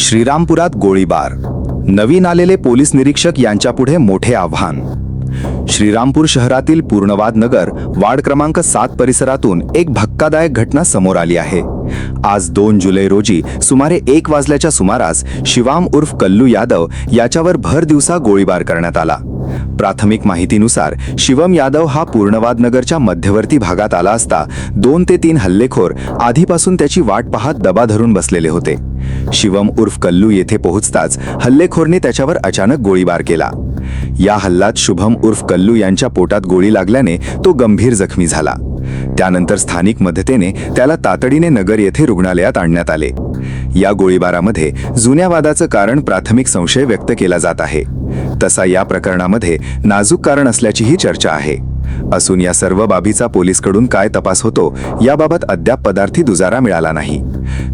श्रीरामपुरात गोळीबार, नवीन आलेले पोलीस निरीक्षक यांच्यापुढे मोठे आव्हान। श्रीरामपूर शहरातील पूर्णवाद नगर वार्ड क्रमांक 7 परिसरातून एक धक्कादायक घटना समोर आली आहे। आज 2 जुलै रोजी सुमारे 1 वाजल्याच्या सुमारास शिवाम उर्फ कल्लू यादव याच्यावर भर दिवसा गोळीबार करण्यात आला। प्राथमिक माहितीनुसार शिवम यादव हा पूर्णवाद नगरच्या मध्यवर्ती भागात आला असता 2 ते 3 हल्लेखोर आधीपासून त्याची वाट पाहत दबा धरून बसलेले होते। शिवम उर्फ कल्लू येथे पोहोचताच हल्लेखोरने त्याच्यावर अचानक गोळीबार केला। या हल्ल्यात शुभम उर्फ कल्लू यांच्या पोटात गोळी लागल्याने तो गंभीर जखमी झाला। त्यानंतर स्थानिक मदतीने त्याला तातडीने नगर येथे रुग्णालयात आणण्यात आले। या गोळीबारामध्ये जुन्या वादाचं कारण प्राथमिक संशय व्यक्त केला जात आहे। तसा या प्रकरणामध्ये नाजूक कारण असल्याचीही चर्चा आहे। असून या सर्व बाबीचा पोलिसकडून काय तपास होतो याबाबत अद्याप पदार्थी दुजारा मिळाला नाही।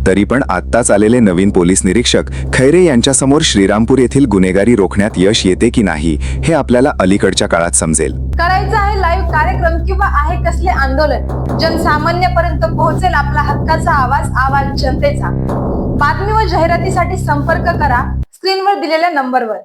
तरी पण आत्ताच आलेले नवीन पोलीस निरीक्षक खैरे यांच्यासमोर श्रीरामपूर येथील गुन्हेगारी रोखण्यात यश येते की नाही हे आपल्याला अलीकडच्या काळात समजेल। करायचं आहे लाईव्ह कार्यक्रम किंवा आहे कसले आंदोलन, जनसामान्यापर्यंत पोहोचेल आपला हक्काचा आवाज जनतेचा। बातमी व जाहिरातीसाठी संपर्क करा स्क्रीनवर दिलेल्या नंबरवर।